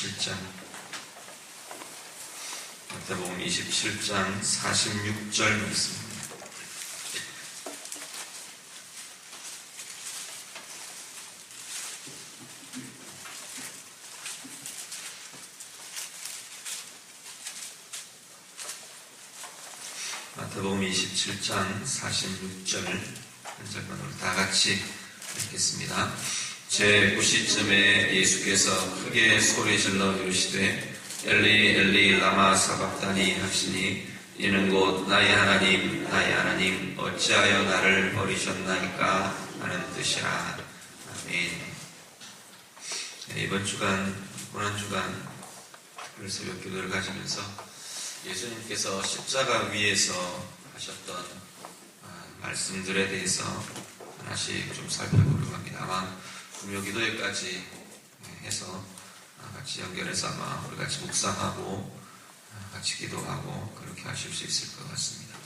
27장 마태복음 27장 46절 말씀입니다. 마태복음 27장 46절 한 절만 우리 다 같이 읽겠습니다. 제9시쯤에 예수께서 크게 소리질러 이르시되 엘리 엘리 라마 사박다니 하시니 이는 곧 나의 하나님 어찌하여 나를 버리셨나이까 하는 뜻이라. 아멘. 이번 주간 고난주간 특별 새벽 기도를 가지면서 예수님께서 십자가 위에서 하셨던 말씀들에 대해서 하나씩 좀 살펴보려고 합니다. 아마 금요 기도회까지 해서 같이 연결해서 아마 우리 같이 묵상하고 같이 기도하고 그렇게 하실 수 있을 것 같습니다.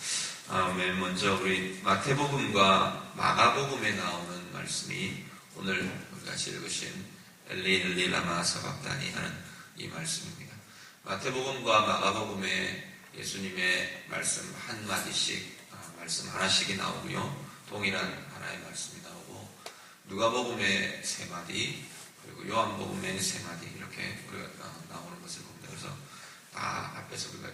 맨 먼저 우리 마태복음과 마가복음에 나오는 말씀이 오늘 우리 같이 읽으신 엘리 엘리 라마 사박다니 하는 이 말씀입니다. 마태복음과 마가복음에 예수님의 말씀 한마디씩 말씀 하나씩이 나오고요. 동일한 하나의 말씀이 나오고 누가복음에 3마디 그리고 요한복음에 3마디 이렇게 우리가 나오는 것을 봅니다. 그래서 다 앞에서 우리가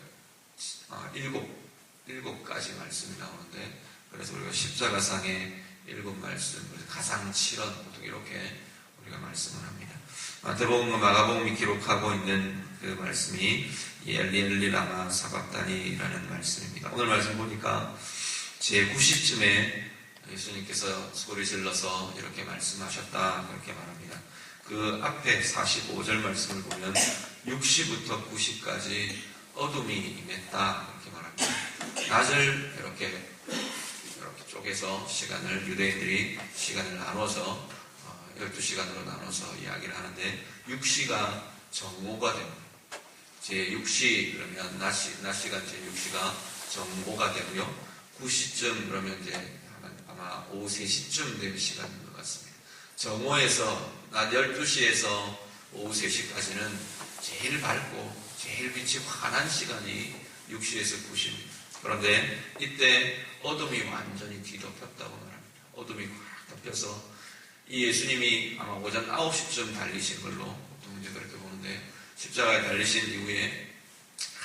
7가지 말씀이 나오는데 그래서 우리가 십자가상의 7말씀 그래서 가상칠언 보통 이렇게 우리가 말씀을 합니다. 마태복음과 마가복음이 기록하고 있는 그 말씀이 엘리 엘리 라마 사박다니라는 말씀입니다. 오늘 말씀 보니까 제9시쯤에 예수님께서 소리 질러서 이렇게 말씀하셨다 그렇게 말합니다. 그 앞에 45절 말씀을 보면 6시부터 9시까지 어둠이 임했다 이렇게 말합니다. 낮을 이렇게 쪼개서 시간을 유대인들이 시간을 나눠서 12시간으로 나눠서 이야기를 하는데 6시가 정오가 됩니다. 제6시 그러면 낮 시간 제6시가 정오가 되고요. 9시쯤 그러면 이제 아마 오후 3시쯤 되는 시간인 것 같습니다. 정오에서 낮 12시에서 오후 3시까지는 제일 밝고 제일 빛이 환한 시간이 6시에서 9시입니다. 그런데 이때 어둠이 완전히 뒤덮였다고 말합니다. 어둠이 확 덮여서 이 예수님이 아마 오전 9시쯤 달리신 걸로 보통 이제 그렇게 보는데 십자가에 달리신 이후에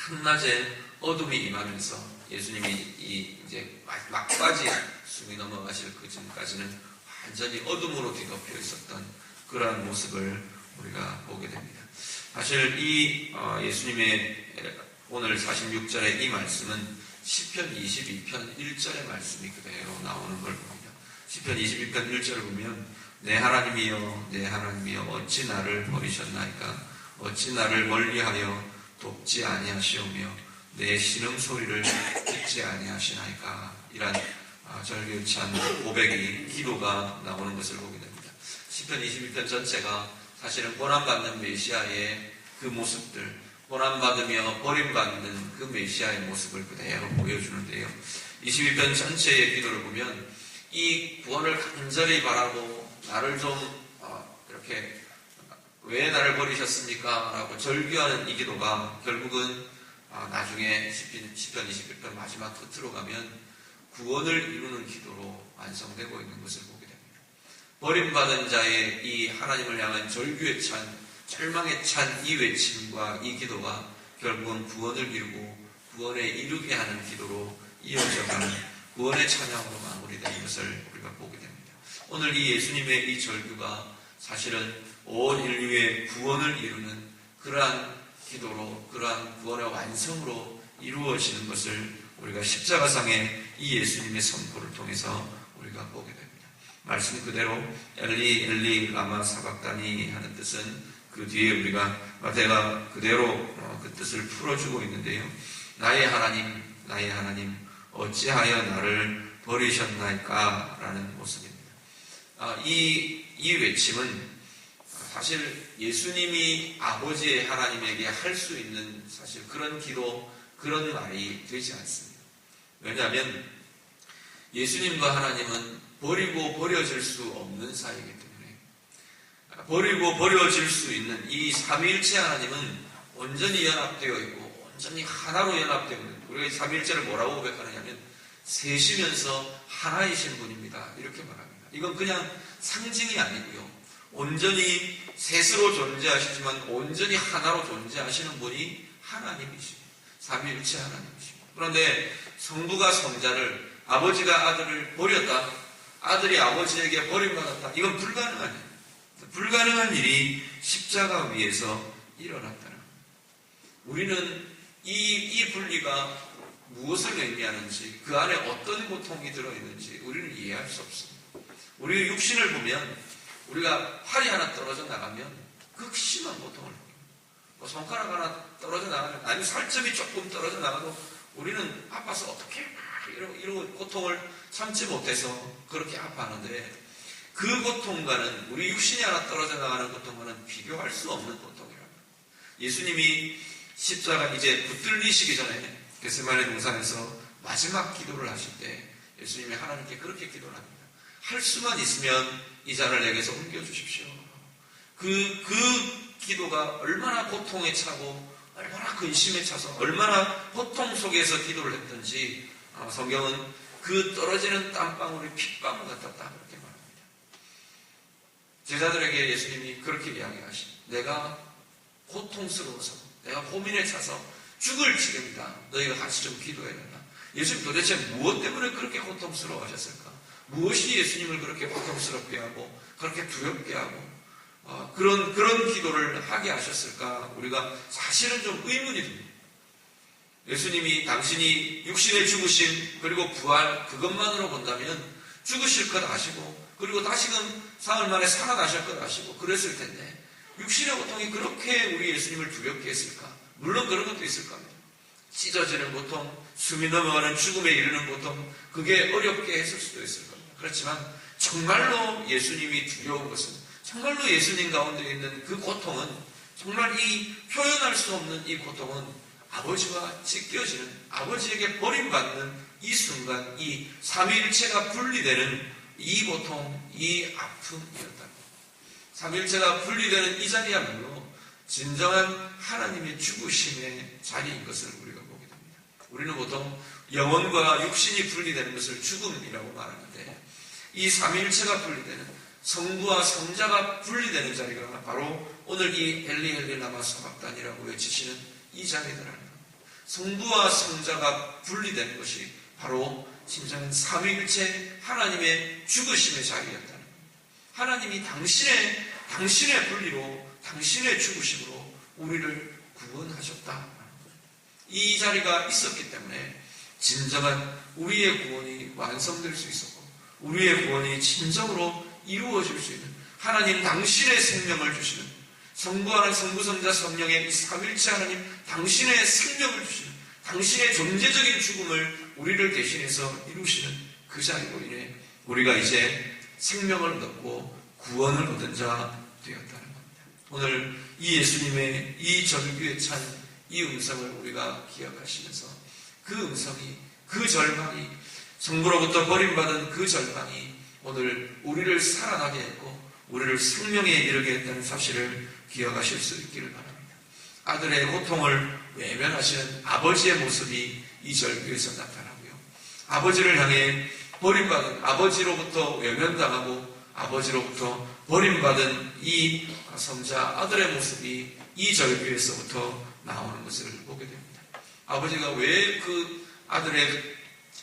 한낮에 어둠이 임하면서 예수님이 이제 막바지 숨이 넘어가실 그 전까지는 완전히 어둠으로 뒤덮여 있었던 그러한 모습을 우리가 보게 됩니다. 사실 이 예수님의 오늘 46절의 이 말씀은 시편 22편 1절의 말씀이 그대로 나오는 걸 봅니다. 시편 22편 1절을 보면 내 하나님이여 어찌 나를 버리셨나이까 어찌 나를 멀리하여 돕지 아니하시오며 내 신음소리를 듣지 아니하시나이까 이란 절규찬 고백이 기도가 나오는 것을 보게 됩니다. 시편 22편 전체가 사실은 고난받는 메시아의 그 모습들 고난받으며 버림받는 그 메시아의 모습을 그대로 보여주는데요. 22편 전체의 기도를 보면 이 구원을 간절히 바라고 나를 좀 이렇게 왜 나를 버리셨습니까? 라고 절규하는 이 기도가 결국은 나중에 시편 21편 마지막 끝으로 가면 구원을 이루는 기도로 완성되고 있는 것을 보게 됩니다. 버림받은 자의 이 하나님을 향한 절규에 찬 절망에 찬 이 외침과 이 기도가 결국은 구원을 이루고 구원에 이르게 하는 기도로 이어져가는 구원의 찬양으로 마무리되는 것을 우리가 보게 됩니다. 오늘 이 예수님의 이 절규가 사실은 온 인류의 구원을 이루는 그러한 기도로 그러한 구원의 완성으로 이루어지는 것을 우리가 십자가상의 이 예수님의 선포를 통해서 우리가 보게 됩니다. 말씀 그대로 엘리 엘리 라마 사박다니 하는 뜻은 그 뒤에 우리가 마태가 그대로 그 뜻을 풀어주고 있는데요. 나의 하나님 어찌하여 나를 버리셨나이까 라는 모습입니다. 이 외침은 사실 예수님이 아버지의 하나님에게 할 수 있는 사실 그런 기도, 그런 말이 되지 않습니다. 왜냐하면 예수님과 하나님은 버리고 버려질 수 없는 사이이기 때문에 버리고 버려질 수 있는 이 삼위일체 하나님은 온전히 연합되어 있고 온전히 하나로 연합되어 있는, 우리가 삼위일체를 뭐라고 고백하느냐면 셋이면서 하나이신 분입니다, 이렇게 말합니다. 이건 그냥 상징이 아니고요, 온전히 셋으로 존재하시지만 온전히 하나로 존재하시는 분이 하나님이십니다. 삼위일체 하나님이십니다. 그런데 성부가 성자를, 아버지가 아들을 버렸다, 아들이 아버지에게 버림받았다, 이건 불가능한 일, 불가능한 일이 십자가 위에서 일어났다는 겁니다. 우리는 이 분리가 무엇을 의미하는지, 그 안에 어떤 고통이 들어있는지 우리는 이해할 수 없습니다. 우리 육신을 보면 우리가 팔이 하나 떨어져 나가면 극심한 고통을 느낍니다. 뭐 손가락 하나 떨어져 나가면, 아니면 살점이 조금 떨어져 나가도 우리는 아파서 어떻게 이런 고통을 참지 못해서 그렇게 아파하는데, 그 고통과는, 우리 육신이 하나 떨어져 나가는 고통과는 비교할 수 없는 고통이랍니다. 예수님이 십자가 이제 붙들리시기 전에 겟세마네 동산에서 마지막 기도를 하실 때 예수님이 하나님께 그렇게 기도를 합니다. 할 수만 있으면 이 잔을 내게서 옮겨주십시오. 그 기도가 얼마나 고통에 차고 얼마나 근심에 차서 얼마나 고통 속에서 기도를 했던지, 성경은 그 떨어지는 땀방울이 핏방울 같았다, 그렇게 말합니다. 제자들에게 예수님이 그렇게 이야기하십니다. 내가 고통스러워서, 내가 고민에 차서 죽을 지경이다, 너희가 같이 좀 기도해야 된다. 예수님 도대체 무엇 때문에 그렇게 고통스러워 하셨을까? 무엇이 예수님을 그렇게 고통스럽게 하고 그렇게 두렵게 하고 그런 기도를 하게 하셨을까? 우리가 사실은 좀 의문이 듭니다. 예수님이 당신이 육신의 죽으심 그리고 부활, 그것만으로 본다면 죽으실 것 아시고, 그리고 다시금 사흘 만에 살아나실 것 아시고 그랬을 텐데, 육신의 고통이 그렇게 우리 예수님을 두렵게 했을까? 물론 그런 것도 있을 겁니다. 찢어지는 고통, 숨이 넘어가는 죽음에 이르는 고통, 그게 어렵게 했을 수도 있을 겁니다. 그렇지만 정말로 예수님이 두려운 것은, 정말로 예수님 가운데 있는 그 고통은, 정말 이 표현할 수 없는 이 고통은 아버지와 찢겨지는, 아버지에게 버림받는 이 순간, 이 삼위일체가 분리되는 이 고통, 이 아픔이었다. 삼위일체가 분리되는 이 자리야말로 진정한 하나님의 죽으심의 자리인 것을 우리가 보게 됩니다. 우리는 보통 영혼과 육신이 분리되는 것을 죽음이라고 말하는데, 이 삼위일체가 분리되는, 성부와 성자가 분리되는 자리가 바로 오늘 이 엘리 엘리 라마 사박단이라고 외치시는 이 자리더라는 겁니다. 성부와 성자가 분리되는 것이 바로 진정한 삼위일체 하나님의 죽으심의 자리였다는 겁니다. 하나님이 당신의 분리로, 당신의 죽으심으로 우리를 구원하셨다. 이 자리가 있었기 때문에 진정한 우리의 구원이 완성될 수 있었고, 우리의 구원이 진정으로 이루어질 수 있는, 하나님 당신의 생명을 주시는, 성부 하나님, 성부, 성자, 성령의 이 삼위일체 하나님 당신의 생명을 주시는, 당신의 존재적인 죽음을 우리를 대신해서 이루시는 그 자리로 인해 우리가 이제 생명을 얻고 구원을 얻은 자 되었다는 겁니다. 오늘 이 예수님의 이 절규에 찬 이 음성을 우리가 기억하시면서, 그 음성이, 그 절망이, 성부로부터 버림받은 그 절망이 오늘 우리를 살아나게 했고 우리를 생명에 이르게 했다는 사실을 기억하실 수 있기를 바랍니다. 아들의 고통을 외면하시는 아버지의 모습이 이 절규에서 나타나고요, 아버지를 향해 버림받은, 아버지로부터 외면당하고 아버지로부터 버림받은 이 성자 아들의 모습이 이 절규에서부터 나오는 것을 보게 됩니다. 아버지가 왜 그 아들의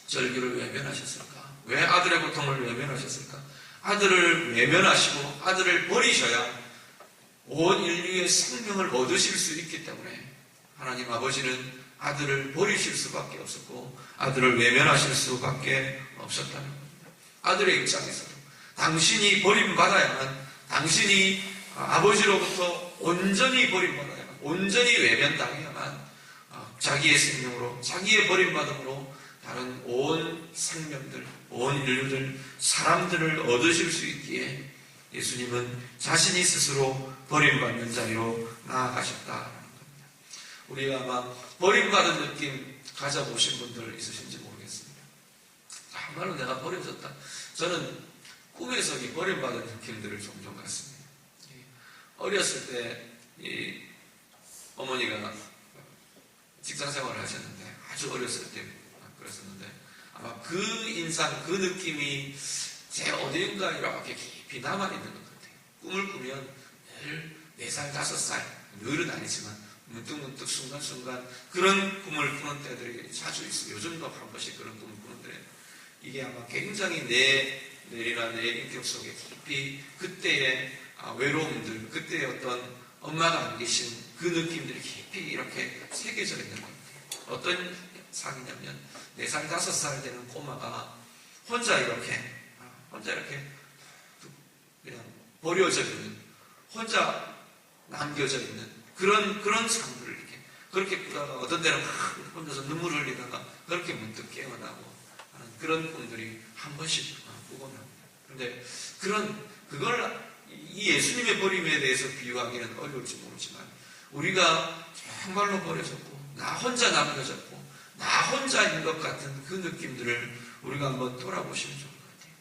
절규를 외면하셨을까? 왜 아들의 고통을 외면하셨을까? 아들을 외면하시고 아들을 버리셔야 온 인류의 생명을 얻으실 수 있기 때문에 하나님 아버지는 아들을 버리실 수밖에 없었고 아들을 외면하실 수밖에 없었다는 겁니다. 아들의 입장에서도 당신이 버림받아야만, 당신이 아버지로부터 온전히 버림받아야만, 온전히 외면당해야만 자기의 생명으로, 자기의 버림받음으로 다른 온 생명들, 온 인류들, 사람들을 얻으실 수 있기에 예수님은 자신이 스스로 버림받는 자리로 나아가셨다는 겁니다. 우리가 아마 버림받은 느낌 가져보신 분들 있으신지 모르겠습니다. 정말로 내가 버려졌다. 저는 꿈에서 이 버림받은 느낌들을 종종 갖습니다. 어렸을 때 이 어머니가 직장 생활을 하셨는데 아주 어렸을 때 그랬었는데 아마 그 인상, 그 느낌이 제 어디인가 이렇게 깊이 남아있는 것 같아요. 꿈을 꾸면 늘 4살, 5살, 늘은 아니지만 문득문득 순간순간 그런 꿈을 꾸는 때들이 자주 있어요. 요즘도 한 번씩 그런 꿈을 꾸는데 이게 아마 굉장히 내리나 내 인격 속에 깊이 그때의 외로움들, 그때의 어떤 엄마가 안 계신 그 느낌들이 깊이 이렇게 새겨져 있는 것 같아요. 어떤 상이냐면 4살, 5살 되는 꼬마가 혼자 이렇게 그냥 버려져 있는, 혼자 남겨져 있는 그런 상들을 이렇게 그렇게 꾸다가 어떤 때는 막 혼자서 눈물을 흘리다가 그렇게 문득 깨어나고 하는 그런 꿈들이 한 번씩 꾸곤 합니다. 그런데 그걸 이 예수님의 버림에 대해서 비유하기는 어려울지 모르지만 우리가 정말로 버려졌고 나 혼자 남겨졌고 나 혼자인 것 같은 그 느낌들을 우리가 한번 돌아보시면 좋을 것 같아요.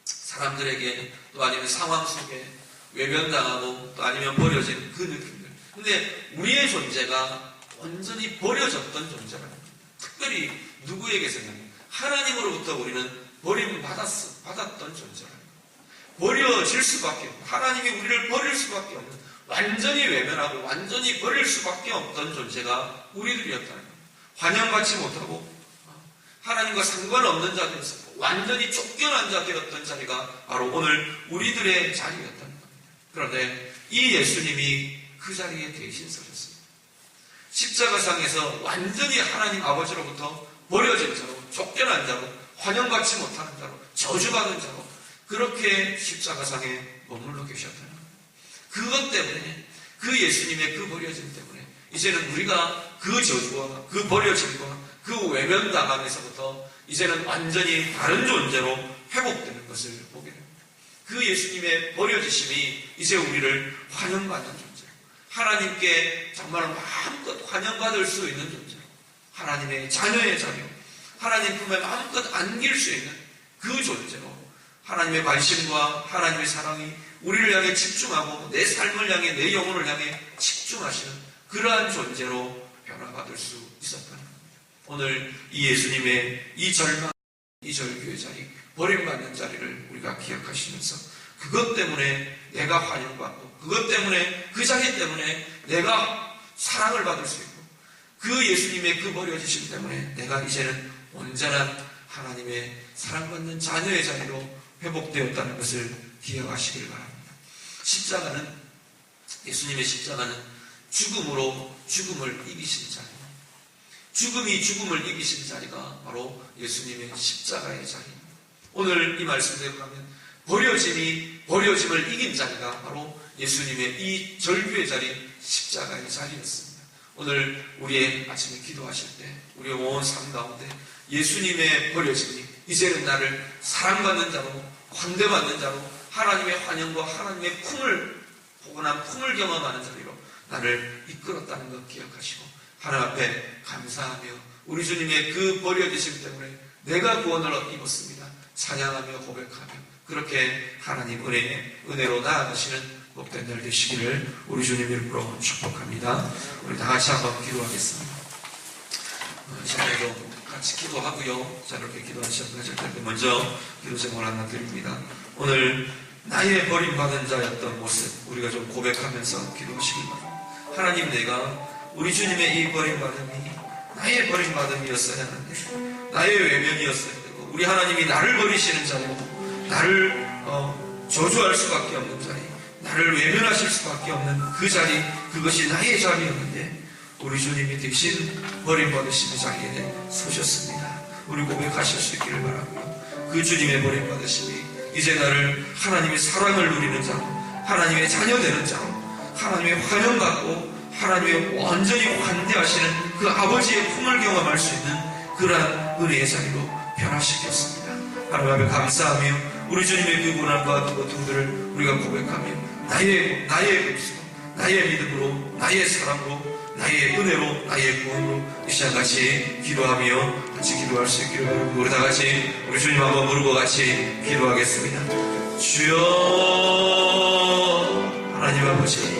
사람들에게 또 아니면 상황 속에 외면당하고 또 아니면 버려진 그 느낌들. 근데 우리의 존재가 완전히 버려졌던 존재라는 겁니다. 특별히 누구에게서냐면 하나님으로부터 우리는 버림받았던 존재라는 겁니다. 버려질 수밖에 없는, 하나님이 우리를 버릴 수밖에 없는, 완전히 외면하고 완전히 버릴 수밖에 없던 존재가 우리들이었다는 겁니다. 환영받지 못하고 하나님과 상관없는 자들에서 완전히 쫓겨난 자 되었던 자리가 바로 오늘 우리들의 자리였다는 겁니다. 그런데 이 예수님이 그 자리에 대신 서셨습니다. 십자가상에서 완전히 하나님 아버지로부터 버려진 자로, 쫓겨난 자로, 환영받지 못하는 자로, 저주받은 자로 그렇게 십자가상에 머물러 계셨다는 겁니다. 그것 때문에, 그 예수님의 그 버려짐 때문에 이제는 우리가 그 저주와 그 버려짐과 그 외면당함에서부터 이제는 완전히 다른 존재로 회복되는 것을 보게 됩니다. 그 예수님의 버려지심이 이제 우리를 환영받는 존재로, 하나님께 정말 마음껏 환영받을 수 있는 존재로, 하나님의 자녀의 자녀, 하나님 품에 마음껏 안길 수 있는 그 존재로 하나님의 관심과 하나님의 사랑이 우리를 향해 집중하고 내 삶을 향해, 내 영혼을 향해 집중하시는 그러한 존재로 변화받을 수 있었다는 겁니다. 오늘 이 예수님의 이 절망, 이 절규의 자리, 버림받는 자리를 우리가 기억하시면서 그것 때문에 내가 환영받고 그것 때문에, 그 자리 때문에 내가 사랑을 받을 수 있고 그 예수님의 그 버려지심 때문에 내가 이제는 온전한 하나님의 사랑받는 자녀의 자리로 회복되었다는 것을 기억하시길 바랍니다. 십자가는, 예수님의 십자가는 죽음으로 죽음을 이기신 자리입니다. 죽음이 죽음을 이기신 자리가 바로 예수님의 십자가의 자리입니다. 오늘 이 말씀대로 가면 버려짐이 버려짐을 이긴 자리가 바로 예수님의 이 절규의 자리, 십자가의 자리였습니다. 오늘 우리의 아침에 기도하실 때 우리의 온 삶 가운데 예수님의 버려짐이 이제는 나를 사랑받는 자로, 환대받는 자로, 하나님의 환영과 하나님의 포근한 품을 경험하는 자리로 나를 이끌었다는 것 기억하시고 하나님 앞에 감사하며 우리 주님의 그 버려지심 때문에 내가 구원을 입었습니다. 찬양하며 고백하며 그렇게 하나님 은혜로 나아가시는 복된 날 되시기를 우리 주님 이름으로 축복합니다. 우리 다 같이 한번 기도하겠습니다. 저희도 같이 기도하고요. 자, 이렇게 기도하실 텐데 먼저 기도 제목을 하나 드립니다. 오늘 나의 버림받은 자였던 모습 우리가 좀 고백하면서 기도하시기 바랍니다. 하나님, 내가 우리 주님의 이 버림받음이 나의 버림받음이었어야 하는데, 나의 외면이었어야 되고, 우리 하나님이 나를 버리시는 자리고 나를 저주할 수밖에 없는 자리, 나를 외면하실 수밖에 없는 그 자리, 그것이 나의 자리였는데 우리 주님이 대신 버림받으시는 자리에 서셨습니다. 우리 고백하실 수 있기를 바라고요. 그 주님의 버림받으심이 이제 나를 하나님의 사랑을 누리는 자로, 하나님의 자녀 되는 자로, 하나님의 환영받고 하나님의 완전히 환대하시는 그 아버지의 품을 경험할 수 있는 그러한 은혜의 자리로 변화시켰습니다. 하나님 앞에 감사하며 우리 주님의 그 고난과 그 고통들을 우리가 고백하며 나의 복수로, 나의 믿음으로, 나의 사랑으로, 나의 은혜로, 나의 구원으로 이 시간 같이 기도하며 같이 기도할 수 있기를 바랍니다. 우리 다 같이 우리 주님 한번 부르고 같이 기도하겠습니다. 주여, 하나님 아버지,